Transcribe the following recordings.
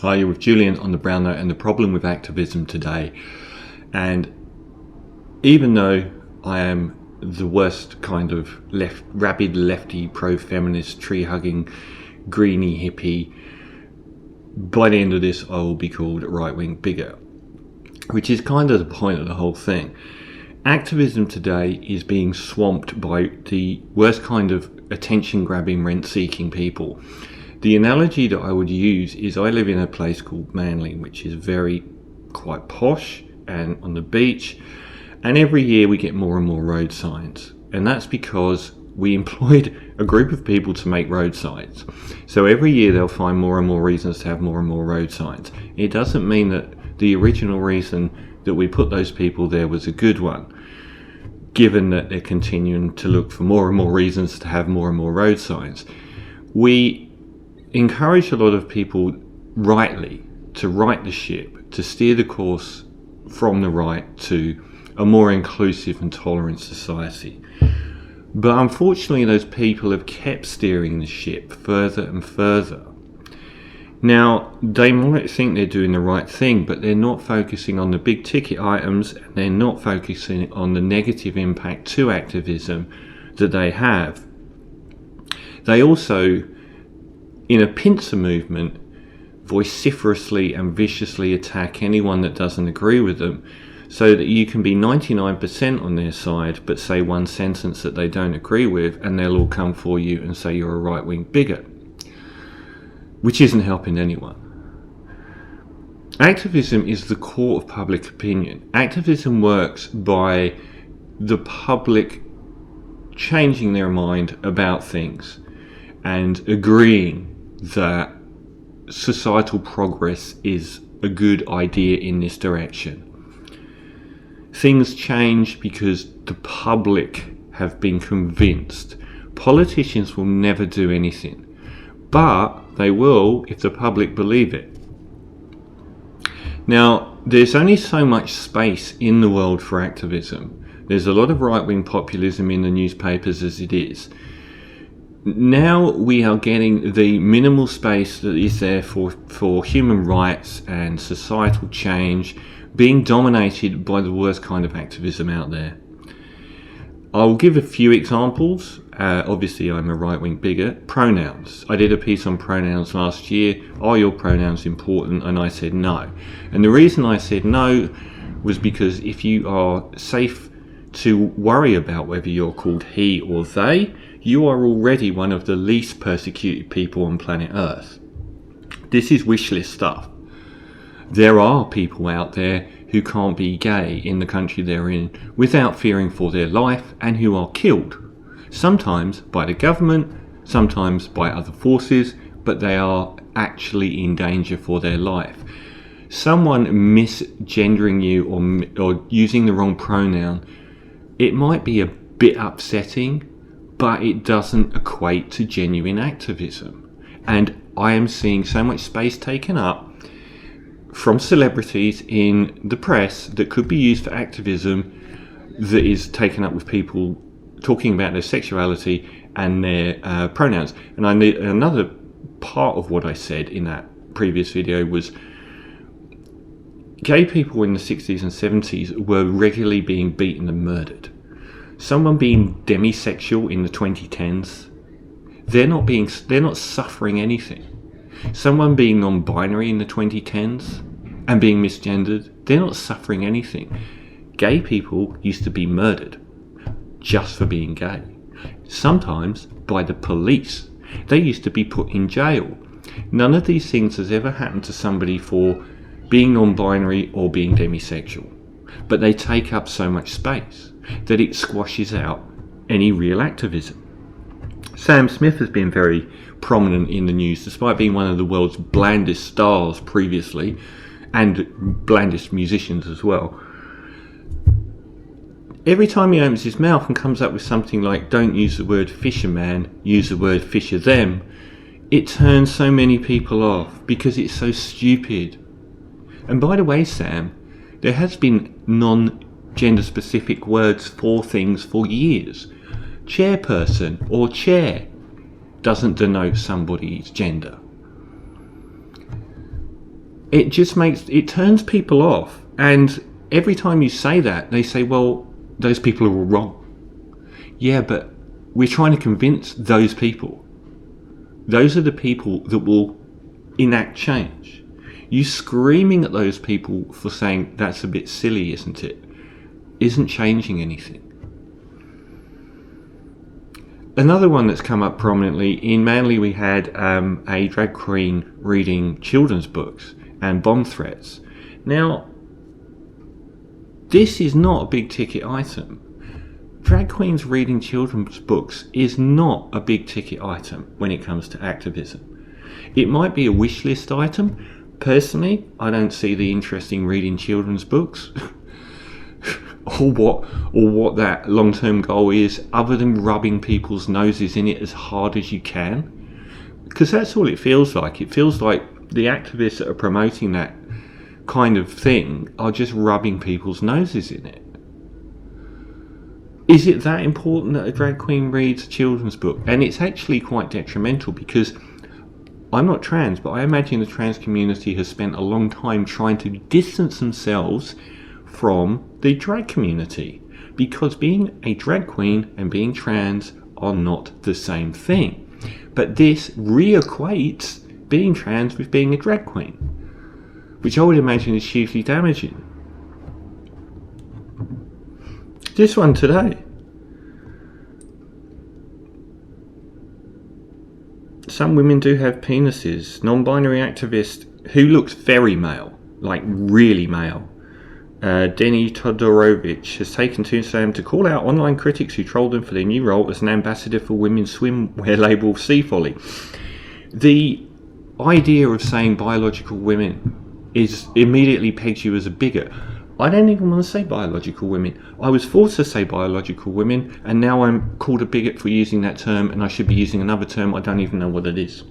Hi, you're with Julian on the Brown Note and the problem with activism today. And even though I am the worst kind of rabid lefty, pro-feminist, tree-hugging, greenie hippie, by the end of this I will be called a right-wing bigot, which is kind of the point of the whole thing. Activism today is being swamped by the worst kind of attention-grabbing, rent-seeking people. The analogy that I would use is I live in a place called Manly, which is quite posh and on the beach, and every year we get more and more road signs, and that's because we employed a group of people to make road signs. So every year they'll find more and more reasons to have more and more road signs. It doesn't mean that the original reason that we put those people there was a good one, given that they're continuing to look for more and more reasons to have more and more road signs. We encourage a lot of people rightly to right the ship, to steer the course from the right to a more inclusive and tolerant society. But unfortunately those people have kept steering the ship further and further. Now, they might think they're doing the right thing, but they're not focusing on the big ticket items, and they're not focusing on the negative impact to activism that they have. They also, in a pincer movement, vociferously and viciously attack anyone that doesn't agree with them, so that you can be 99% on their side but say one sentence that they don't agree with, and they'll all come for you and say you're a right-wing bigot, which isn't helping anyone. Activism is the core of public opinion. Activism works by the public changing their mind about things and agreeing that societal progress is a good idea in this direction. Things change because the public have been convinced. Politicians will never do anything, but they will if the public believe it. Now, there's only so much space in the world for activism. There's a lot of right-wing populism in the newspapers as it is. Now we are getting the minimal space that is there for human rights and societal change being dominated by the worst kind of activism out there. I'll give a few examples. Obviously I'm a right-wing bigot. Pronouns. I did a piece on pronouns last year. Are your pronouns important? And I said no. And the reason I said no was because if you are safe to worry about whether you're called he or they, you are already one of the least persecuted people on planet Earth. This is wish list stuff. There are people out there who can't be gay in the country they're in without fearing for their life, and who are killed. Sometimes by the government, sometimes by other forces, but they are actually in danger for their life. Someone misgendering you or using the wrong pronoun, it might be a bit upsetting, but it doesn't equate to genuine activism. And I am seeing so much space taken up from celebrities in the press that could be used for activism that is taken up with people talking about their sexuality and their pronouns. And another part of what I said in that previous video was gay people in the 60s and 70s were regularly being beaten and murdered. Someone being demisexual in the 2010s, they're not suffering anything. Someone being non-binary in the 2010s and being misgendered, they're not suffering anything. Gay people used to be murdered just for being gay. Sometimes by the police. They used to be put in jail. None of these things has ever happened to somebody for being non-binary or being demisexual. But they take up so much space that it squashes out any real activism. Sam Smith has been very prominent in the news, despite being one of the world's blandest stars previously, and blandest musicians as well. Every time he opens his mouth and comes up with something like, don't use the word fisherman, use the word fisher them, it turns so many people off because it's so stupid. And by the way, Sam, there has been non-gender specific words for things for years. Chairperson or chair doesn't denote somebody's gender. it turns people off. And every time you say that, they say, well, those people are all wrong. Yeah, but we're trying to convince those people. Those are the people that will enact change. You screaming at those people for saying that's a bit silly, isn't it? Isn't changing anything. Another one that's come up prominently, in Manly we had a drag queen reading children's books and bomb threats. Now, this is not a big ticket item. Drag queens reading children's books is not a big ticket item when it comes to activism. It might be a wish list item. Personally, I don't see the interest in reading children's books or what that long-term goal is, other than rubbing people's noses in it as hard as you can, because that's all it feels like. It feels like the activists that are promoting that kind of thing are just rubbing people's noses in it. Is it that important that a drag queen reads a children's book? And it's actually quite detrimental, because I'm not trans, but I imagine the trans community has spent a long time trying to distance themselves from the drag community, because being a drag queen and being trans are not the same thing. But this re-equates being trans with being a drag queen, which I would imagine is hugely damaging. This one today. Some women do have penises. Non-binary activist who looks very male, like really male, Denny Todorovich, has taken to Instagram to call out online critics who trolled him for their new role as an ambassador for women's swimwear label Sea Folly. The idea of saying biological women is immediately pegs you as a bigot. I don't even want to say biological women. I was forced to say biological women, and now I'm called a bigot for using that term, and I should be using another term. I don't even know what it is.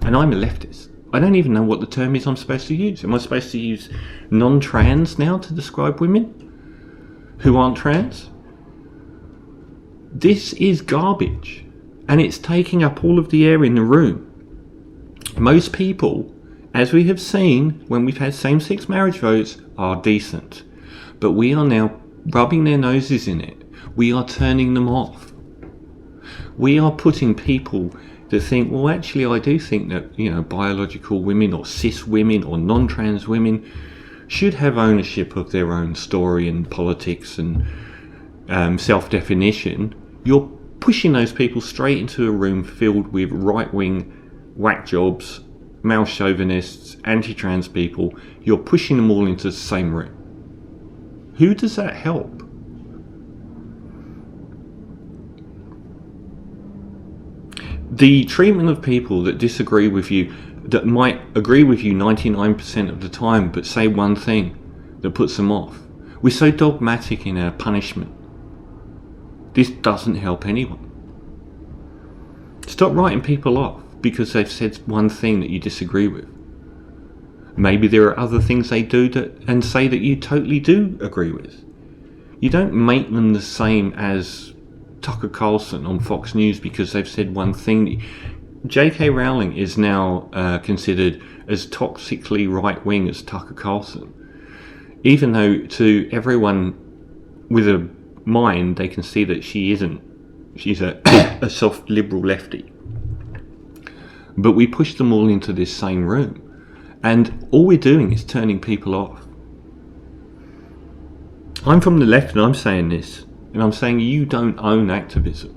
And I'm a leftist. I don't even know what the term is I'm supposed to use. Am I supposed to use non-trans now to describe women who aren't trans? This is garbage, and it's taking up all of the air in the room. Most people, as we have seen when we've had same-sex marriage votes, are decent. But we are now rubbing their noses in it. We are turning them off. We are putting people that think, well, actually, I do think that, biological women or cis women or non-trans women should have ownership of their own story and politics and self-definition. You're pushing those people straight into a room filled with right-wing whack jobs, male chauvinists, anti-trans people. You're pushing them all into the same room. Who does that help? The treatment of people that disagree with you, that might agree with you 99% of the time, but say one thing that puts them off. We're so dogmatic in our punishment. This doesn't help anyone. Stop writing people off because they've said one thing that you disagree with. Maybe there are other things they do and say that you totally do agree with. You don't make them the same as Tucker Carlson on Fox News because they've said one thing. J.K. Rowling is now considered as toxically right-wing as Tucker Carlson, even though to everyone with a mind they can see that she isn't. She's a soft liberal lefty. But we push them all into this same room, and all we're doing is turning people off. I'm from the left and I'm saying this, and I'm saying you don't own activism.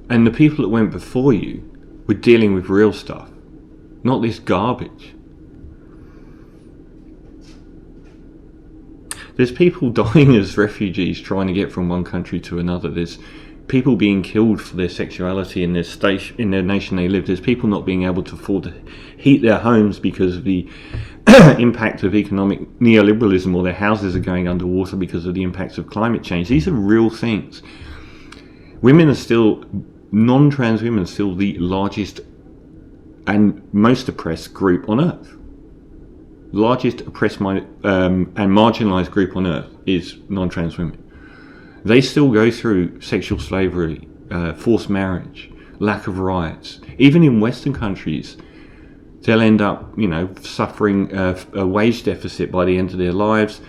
And the people that went before you were dealing with real stuff, not this garbage. There's people dying as refugees trying to get from one country to another. There's people being killed for their sexuality in their station, in their nation they live. There's people not being able to afford to heat their homes because of the impact of economic neoliberalism, or their houses are going underwater because of the impacts of climate change. These are real things. Women are still, non-trans women are still the largest and most oppressed group on earth. Largest oppressed and marginalised group on earth is non-trans women. They still go through sexual slavery, forced marriage, lack of rights. Even in Western countries, They'll end up, you know, suffering a wage deficit by the end of their lives.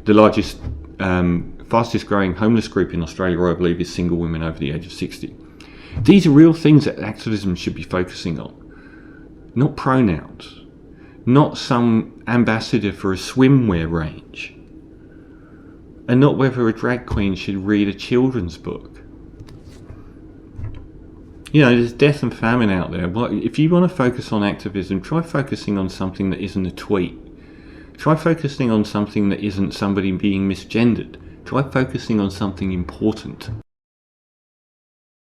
The largest, fastest growing homeless group in Australia, I believe, is single women over the age of 60. These are real things that activism should be focusing on. Not pronouns. Not some ambassador for a swimwear range. And not whether a drag queen should read a children's book. You know, there's death and famine out there. If you want to focus on activism, try focusing on something that isn't a tweet. Try focusing on something that isn't somebody being misgendered. Try focusing on something important.